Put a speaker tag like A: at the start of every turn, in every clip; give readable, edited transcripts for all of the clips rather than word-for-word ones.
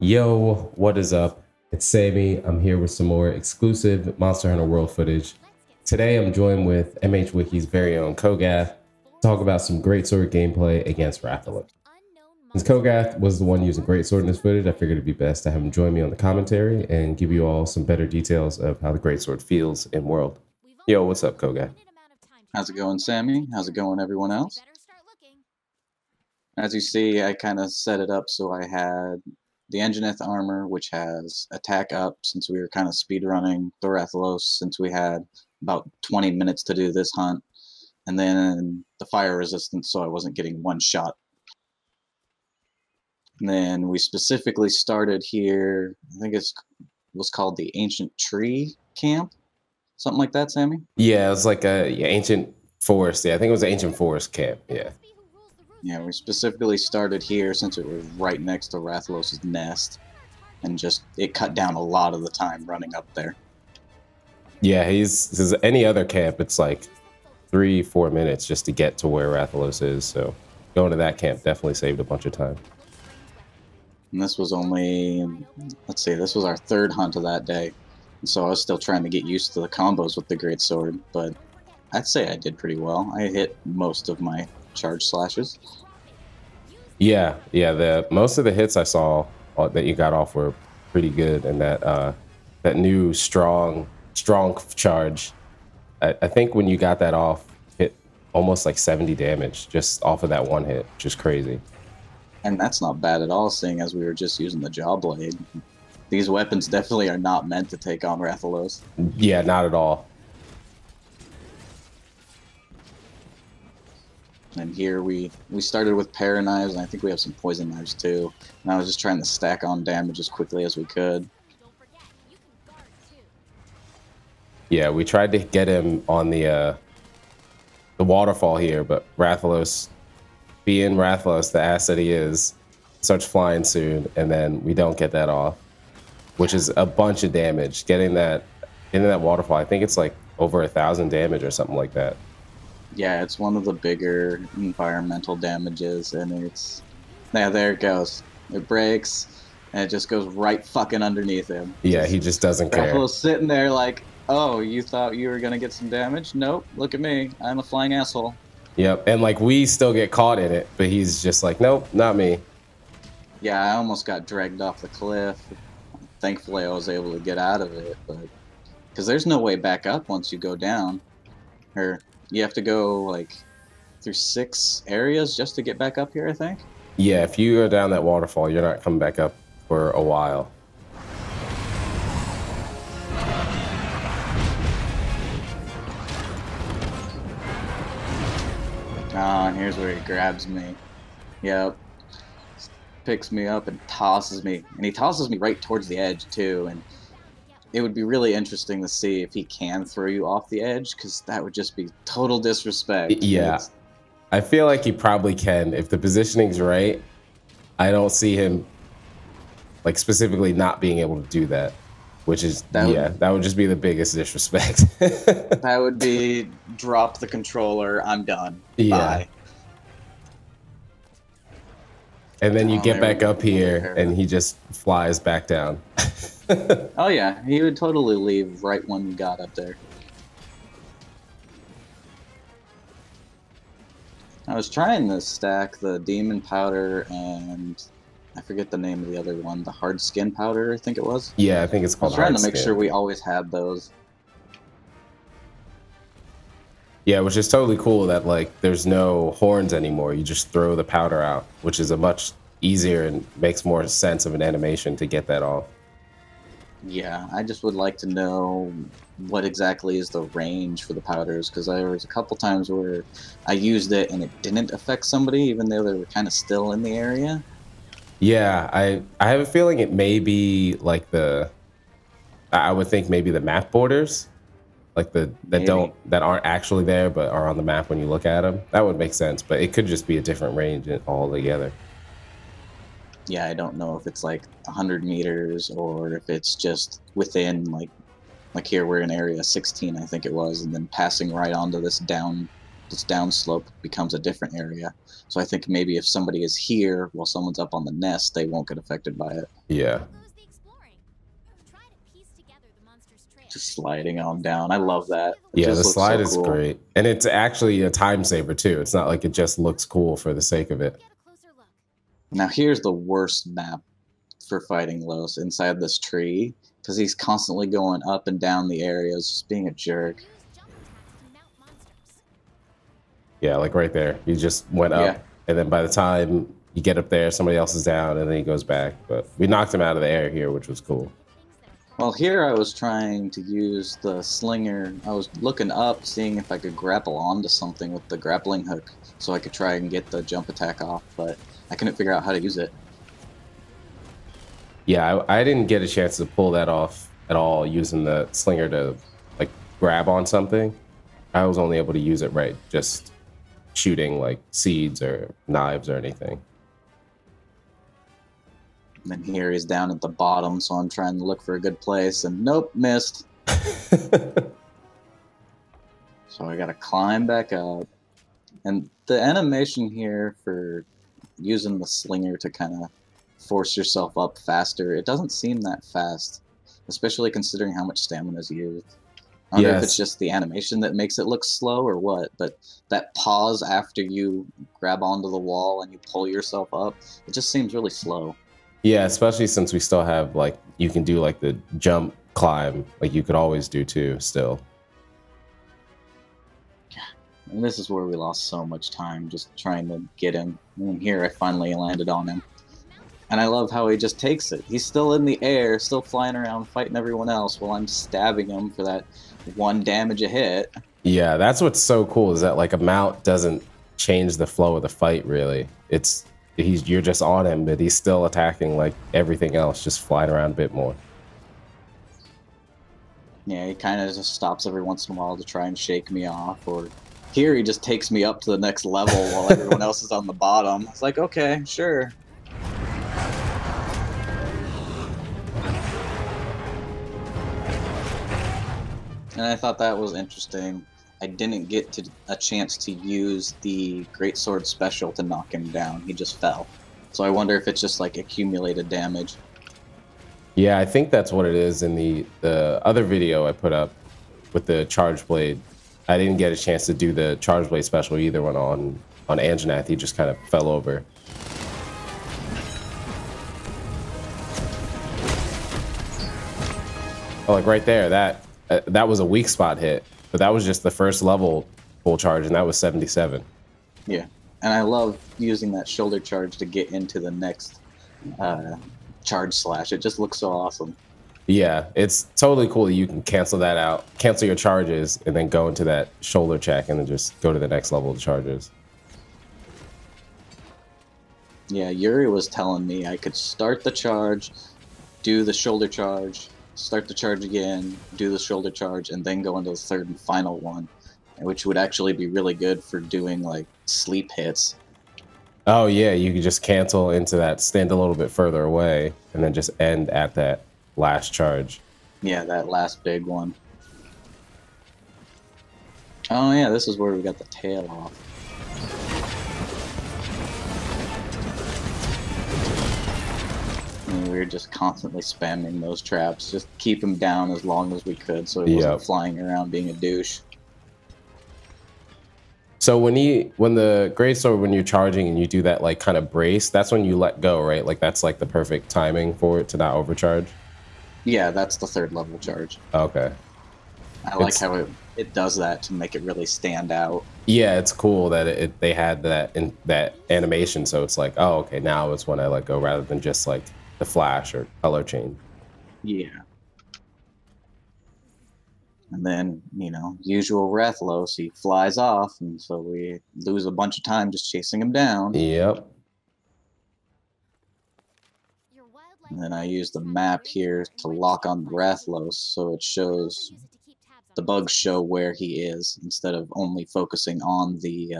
A: Yo, what is up? It's Sammy. I'm here with some more exclusive Monster Hunter World footage. Today I'm joined with MHWiki's very own Kogath to talk about some greatsword gameplay against Rathalos. Since Kogath was the one using greatsword in this footage, I figured it'd be best to have him join me on the commentary and give you all some better details of how the greatsword feels in World. Yo, what's up, Kogath?
B: How's it going, Sammy? How's it going, everyone else? As you see, I kind of set it up so I had the Engineth armor, which has attack up since we were kind of speedrunning the Rathalos since we had about 20 minutes to do this hunt, and then the fire resistance so I wasn't getting one shot. And then we specifically started here, I think it was called the Ancient Tree Camp, something like that, Sammy?
A: Yeah, it was like a ancient forest. Yeah, I think it was an ancient forest camp. Yeah.
B: Yeah, we specifically started here since it was right next to Rathalos' nest, and it cut down a lot of the time running up there.
A: Yeah, he's any other camp, it's like 3-4 minutes just to get to where Rathalos is. So going to that camp definitely saved a bunch of time.
B: And this was only, let's see, this was our third hunt of that day. And so I was still trying to get used to the combos with the greatsword, but I'd say I did pretty well. I hit most of my charge slashes.
A: Yeah, most of the hits I saw that you got off were pretty good, and that new strong charge, I think when you got that off, hit almost like 70 damage just off of that one hit, which is crazy.
B: And that's not bad at all, seeing as we were just using the jaw blade. These weapons definitely are not meant to take on Rathalos.
A: Yeah, not at all.
B: And here we started with para knives, and I think we have some poison knives too. And I was just trying to stack on damage as quickly as we could.
A: Yeah, we tried to get him on the waterfall here, but Rathalos, being Rathalos, the ass that he is, starts flying soon, and then we don't get that off, which is a bunch of damage. Getting that waterfall, I think it's like over 1,000 damage or something like that.
B: Yeah, it's one of the bigger environmental damages, and there it goes. It breaks, and it just goes right fucking underneath him.
A: Yeah, he just doesn't care.
B: Rathalos sitting there like, oh, you thought you were gonna get some damage? Nope, look at me. I'm a flying asshole.
A: Yep, and like we still get caught in it, but he's just like, nope, not me.
B: Yeah, I almost got dragged off the cliff. Thankfully, I was able to get out of it, but because there's no way back up once you go down, or you have to go like through 6 areas just to get back up here, I think.
A: Yeah, if you go down that waterfall, you're not coming back up for a while.
B: Ah, and here's where he grabs me. Yep. Picks me up and tosses me. And he tosses me right towards the edge, too. And it would be really interesting to see if he can throw you off the edge, because that would just be total disrespect.
A: Yeah. I feel like he probably can. If the positioning's right, I don't see him like specifically not being able to do that. Which is, that would just be the biggest disrespect.
B: That would be, drop the controller, I'm done.
A: Yeah.
B: Bye.
A: And then you get back up here, and he just flies back down.
B: Oh yeah, he would totally leave right when we got up there. I was trying to stack the demon powder and I forget the name of the other one, the hard skin powder, I think it was.
A: Yeah, I think it's called hard skin.
B: I was trying to make sure we always had those.
A: Yeah, which is totally cool that like there's no horns anymore. You just throw the powder out, which is a much easier and makes more sense of an animation to get that off.
B: Yeah, I just would like to know what exactly is the range for the powders, because there was a couple times where I used it and it didn't affect somebody even though they were kind of still in the area.
A: Yeah, I have a feeling it may be like I would think maybe the map borders, like that aren't actually there but are on the map when you look at them. That would make sense, but it could just be a different range altogether.
B: Yeah, I don't know if it's like 100 meters or if it's just within like here we're in area 16, I think it was, and then passing right onto this down this downslope becomes a different area. So I think maybe if somebody is here while someone's up on the nest, they won't get affected by it.
A: Yeah.
B: Just sliding on down. I love that. It
A: Yeah,
B: just
A: the
B: looks
A: slide
B: so
A: is
B: cool.
A: great. And it's actually a time saver too. It's not like it just looks cool for the sake of it.
B: Now here's the worst map for fighting Los, inside this tree, because he's constantly going up and down the areas, just being a jerk.
A: Yeah, like right there. You just went up, and then by the time you get up there, somebody else is down, and then he goes back. But we knocked him out of the air here, which was cool.
B: Well, here I was trying to use the slinger. I was looking up, seeing if I could grapple onto something with the grappling hook, so I could try and get the jump attack off, but I couldn't figure out how to use it.
A: Yeah, I didn't get a chance to pull that off at all using the slinger to like grab on something. I was only able to use it right, just shooting like seeds or knives or anything.
B: And then here he's down at the bottom, so I'm trying to look for a good place, and nope, missed. So I gotta climb back up. And the animation here for using the slinger to kind of force yourself up faster, it doesn't seem that fast, especially considering how much stamina is used. I wonder if it's just the animation that makes it look slow or what, but that pause after you grab onto the wall and you pull yourself up, it just seems really slow.
A: Yeah, especially since we still have like, you can do like the jump climb, like you could always do too still.
B: And this is where we lost so much time just trying to get him. And here I finally landed on him. And I love how he just takes it. He's still in the air, still flying around, fighting everyone else while I'm stabbing him for that 1 damage a hit.
A: Yeah, that's what's so cool is that like a mount doesn't change the flow of the fight really. You're just on him, but he's still attacking like everything else, just flying around a bit more.
B: Yeah, he kind of just stops every once in a while to try and shake me off, or here he just takes me up to the next level while everyone else is on the bottom. It's like, okay, sure. And I thought that was interesting. I didn't get a chance to use the Greatsword special to knock him down. He just fell. So I wonder if it's just like accumulated damage.
A: Yeah, I think that's what it is in the other video I put up with the charge blade. I didn't get a chance to do the charge blade special either when on Anjanath. He just kind of fell over. Oh, like right there, that was a weak spot hit, but that was just the first level full charge, and that was 77.
B: Yeah, and I love using that shoulder charge to get into the next charge slash. It just looks so awesome.
A: Yeah, it's totally cool that you can cancel that out, cancel your charges, and then go into that shoulder check and then just go to the next level of charges.
B: Yeah, Yuri was telling me I could start the charge, do the shoulder charge, start the charge again, do the shoulder charge, and then go into the third and final one, which would actually be really good for doing like sleep hits.
A: Oh yeah, you could just cancel into that, stand a little bit further away, and then just end at that last charge.
B: Yeah, that last big one. Oh yeah, this is where we got the tail off. And we were just constantly spamming those traps, just keep him down as long as we could so he wasn't flying around being a douche.
A: So when the Greatsword, when you're charging and you do that like kind of brace, that's when you let go, right? Like that's like the perfect timing for it to not overcharge.
B: Yeah, that's the third level charge.
A: Okay.
B: I like how it does that to make it really stand out.
A: Yeah, it's cool that they had that in that animation, so it's like, oh, okay, now it's when I let go rather than just like the flash or color change.
B: Yeah. And then, you know, usual Rathalos, he flies off, and so we lose a bunch of time just chasing him down.
A: Yep.
B: And then I use the map here to lock on Rathalos, so it shows the bugs show where he is instead of only focusing on the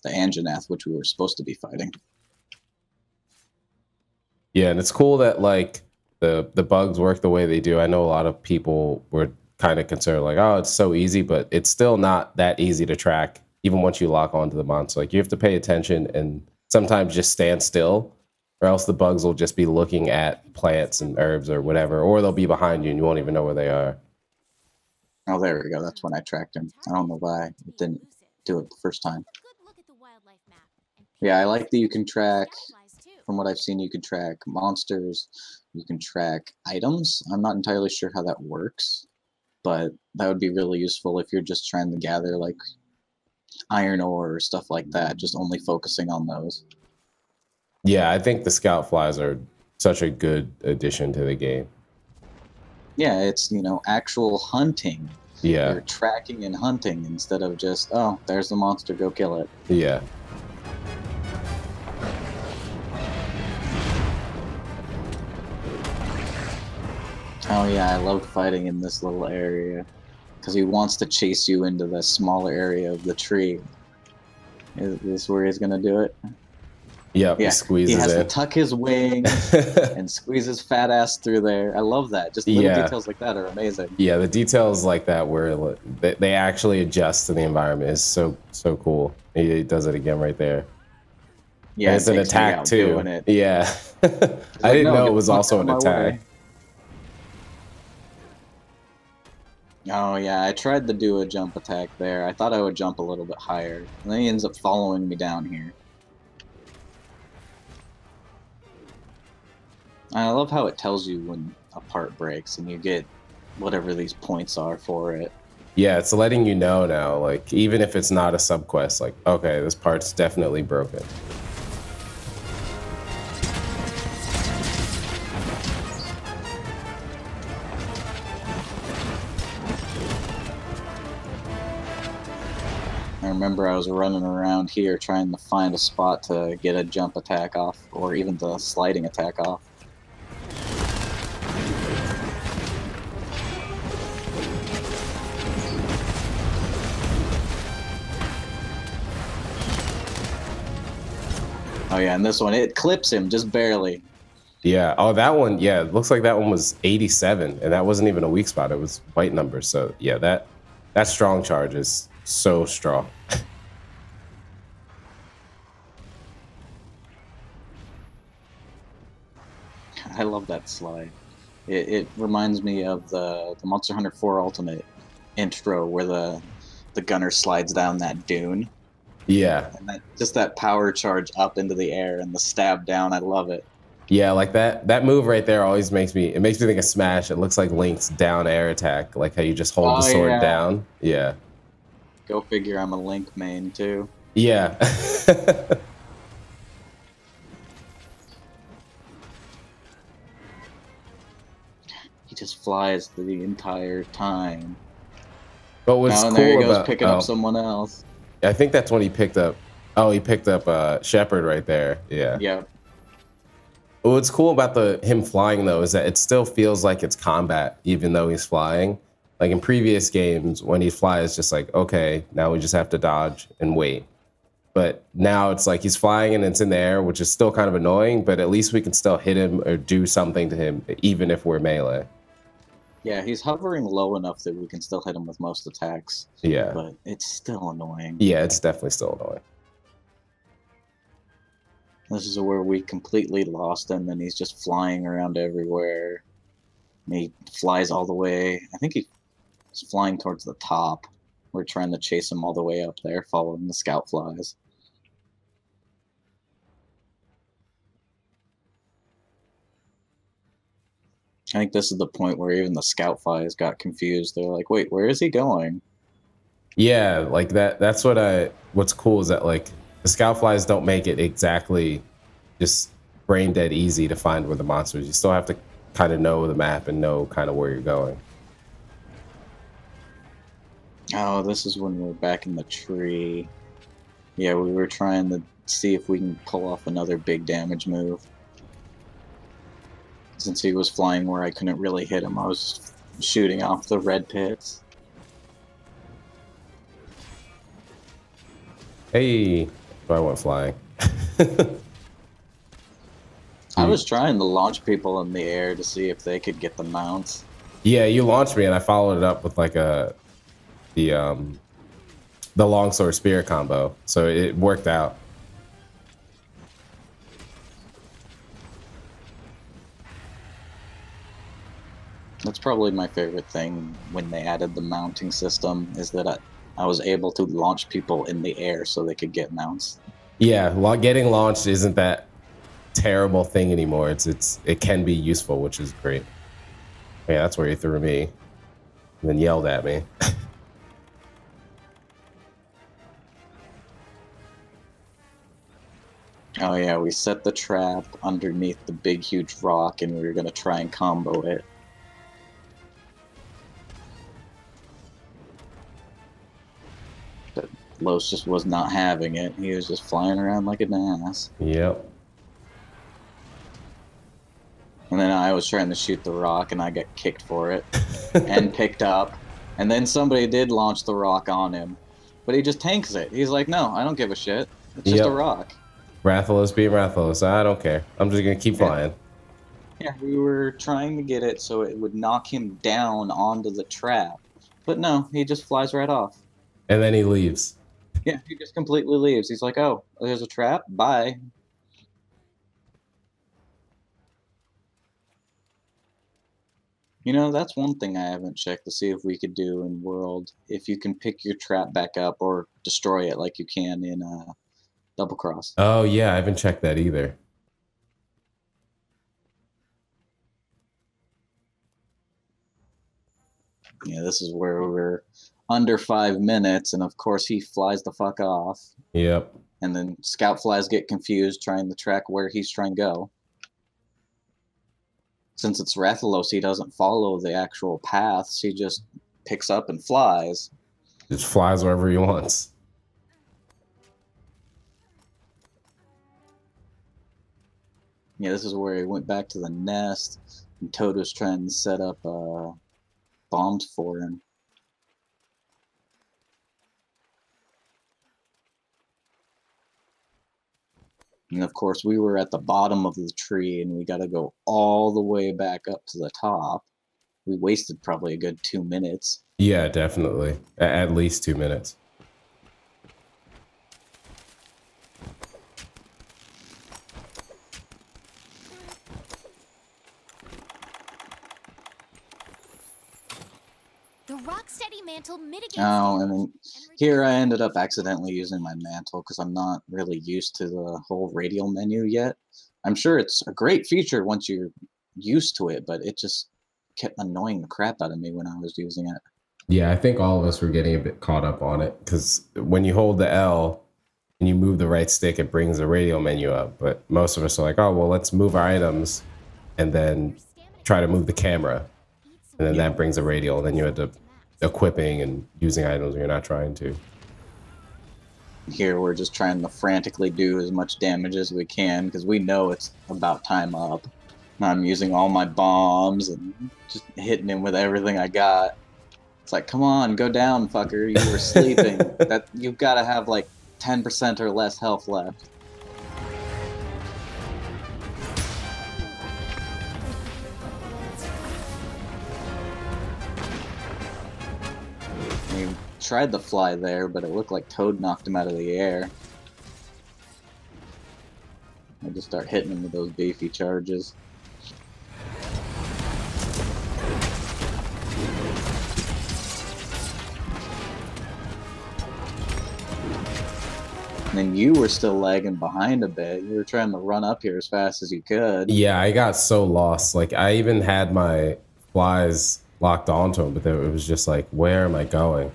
B: Anjanath, which we were supposed to be fighting.
A: Yeah, and it's cool that like the bugs work the way they do. I know a lot of people were kind of concerned like, oh, it's so easy, but it's still not that easy to track even once you lock onto the monster. Like you have to pay attention and sometimes just stand still, or else the bugs will just be looking at plants and herbs or whatever, or they'll be behind you and you won't even know where they are.
B: Oh, there we go. That's when I tracked him. I don't know why it didn't do it the first time. Yeah, I like that you can track, from what I've seen, you can track monsters, you can track items. I'm not entirely sure how that works, but that would be really useful if you're just trying to gather like iron ore or stuff like that, just only focusing on those.
A: Yeah, I think the scout flies are such a good addition to the game.
B: Yeah, it's, you know, actual hunting.
A: Yeah.
B: You're tracking and hunting instead of just, oh, there's the monster, go kill it.
A: Yeah.
B: Oh yeah, I loved fighting in this little area because he wants to chase you into the smaller area of the tree. Is this where he's gonna do it?
A: Yep,
B: Yeah,
A: he squeezes
B: he has
A: in.
B: to tuck his wings and squeeze his fat ass through there. I love that. Just little details like that are amazing.
A: Yeah, the details like that where they actually adjust to the environment is so cool. He does it again right there.
B: Yeah,
A: it's an attack too. Yeah, I didn't know it was also an attack.
B: Oh yeah, I tried to do a jump attack there. I thought I would jump a little bit higher, and then he ends up following me down here. I love how it tells you when a part breaks and you get whatever these points are for it.
A: Yeah, it's letting you know now, like, even if it's not a subquest, like, okay, this part's definitely broken.
B: I remember I was running around here trying to find a spot to get a jump attack off, or even the sliding attack off. Oh yeah, and this one, it clips him just barely.
A: Yeah, oh, that one, yeah, it looks like that one was 87, and that wasn't even a weak spot, it was white numbers. So yeah, that strong charge is so strong.
B: I love that slide. It reminds me of the Monster Hunter 4 Ultimate intro where the gunner slides down that dune.
A: Yeah.
B: And just that power charge up into the air and the stab down, I love it.
A: Yeah, like that move right there always makes me think of Smash. It looks like Link's down air attack, like how you just hold the sword down. Yeah.
B: Go figure, I'm a Link main too.
A: Yeah.
B: He just flies the entire time.
A: But what's cool
B: there he goes picking up someone else.
A: I think that's when he picked up. Oh, he picked up Shepard right there. Yeah.
B: Yeah.
A: What's cool about him flying though is that it still feels like it's combat, even though he's flying. Like in previous games, when he flies, it's just like, okay, now we just have to dodge and wait. But now it's like he's flying and it's in the air, which is still kind of annoying. But at least we can still hit him or do something to him, even if we're melee.
B: Yeah, he's hovering low enough that we can still hit him with most attacks.
A: Yeah.
B: But it's still annoying.
A: Yeah, it's definitely still annoying.
B: This is where we completely lost him, and he's just flying around everywhere. And he flies all the way. I think he's flying towards the top. We're trying to chase him all the way up there, following the scout flies. I think this is the point where even the scout flies got confused. They're like, wait, where is he going?
A: Yeah, like that's what's cool is that like the scout flies don't make it exactly just brain dead easy to find where the monster is. You still have to kind of know the map and know kind of where you're going.
B: Oh, this is when we're back in the tree. Yeah, we were trying to see if we can pull off another big damage move. Since he was flying where I couldn't really hit him, I was shooting off the red pits.
A: Hey, I went flying.
B: I was trying to launch people in the air to see if they could get the mounts.
A: Yeah, you launched me and I followed it up with like the the longsword spear combo, so it worked out.
B: That's probably my favorite thing when they added the mounting system, is that I was able to launch people in the air so they could get mounts.
A: Yeah, getting launched isn't that terrible thing anymore. It can be useful, which is great. Yeah, that's where he threw me and then yelled at me.
B: Oh yeah, we set the trap underneath the big huge rock and we were gonna try and combo it. But Los just was not having it. He was just flying around like an ass.
A: Yep.
B: And then I was trying to shoot the rock and I got kicked for it and picked up. And then somebody did launch the rock on him. But he just tanks it. He's like, no, I don't give a shit. It's just a rock.
A: Rathalos being Rathalos. I don't care. I'm just going to keep flying.
B: Yeah, we were trying to get it so it would knock him down onto the trap. But no, he just flies right off.
A: And then he leaves.
B: Yeah, he just completely leaves. He's like, oh, there's a trap? Bye. You know, that's one thing I haven't checked to see if we could do in World. If you can pick your trap back up or destroy it like you can in Double Cross.
A: Oh, yeah, I haven't checked that either.
B: Yeah, this is where we're under 5 minutes, and of course he flies the fuck off.
A: Yep.
B: And then Scout Flies get confused trying to track where he's trying to go. Since it's Rathalos, he doesn't follow the actual paths. He just picks up and flies.
A: Just flies wherever he wants.
B: Yeah, this is where he went back to the nest, and Toad was trying to set up bombs for him. And of course, we were at the bottom of the tree, and we got to go all the way back up to the top. We wasted probably a good 2 minutes.
A: Yeah, definitely. At least 2 minutes.
C: The Rocksteady mantle mitigates.
B: Oh, and then here I ended up accidentally using my mantle because I'm not really used to the whole radial menu yet. I'm sure it's a great feature once you're used to it, but it just kept annoying the crap out of me when I was using it.
A: Yeah, I think all of us were getting a bit caught up on it because when you hold the L and you move the right stick, it brings the radial menu up. But most of us are like, oh, well, let's move our items and then try to move the camera. And then that brings a radial. And then you have to equipping and using items when you're not trying to.
B: Here we're just trying to frantically do as much damage as we can because we know it's about time up. I'm using all my bombs and just hitting him with everything I got. It's like, come on, go down, fucker. You were sleeping. That you've got to have like 10% or less health left. He tried to fly there, but it looked like Toad knocked him out of the air. I just start hitting him with those beefy charges. And then you were still lagging behind a bit. You were trying to run up here as fast as you could.
A: Yeah, I got so lost. Like, I even had my flies locked onto him, but it was just like, where am I going?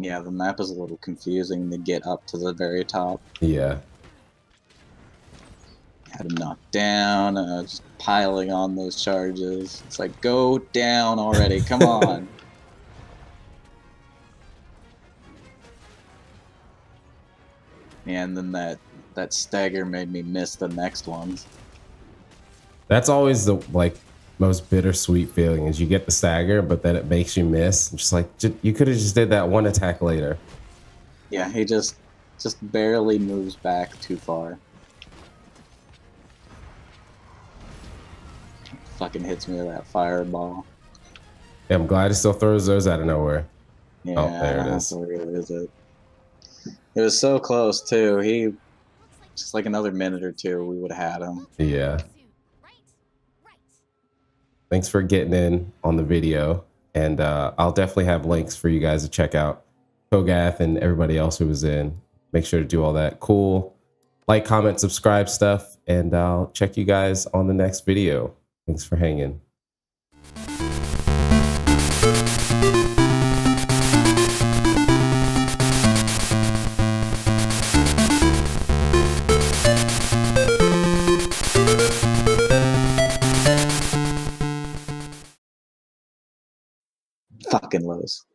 B: Yeah, the map is a little confusing to get up to the very top.
A: Yeah.
B: Had him knocked down, just piling on those charges. It's like, go down already, come on. And then that stagger made me miss the next ones.
A: That's always the most bittersweet feeling is you get the stagger, but then it makes you miss. Just like you could have just did that one attack later.
B: Yeah, he just barely moves back too far. Fucking hits me with that fireball.
A: Yeah, I'm glad he still throws those out of nowhere.
B: Yeah,
A: oh, there it is.
B: where is it? It was so close too. He just like another minute or two, we would have had him.
A: Yeah. Thanks for getting in on the video. And I'll definitely have links for you guys to check out Kogath and everybody else who was in. Make sure to do all that cool like, comment, subscribe stuff. And I'll check you guys on the next video. Thanks for hanging.
B: Fucking lows.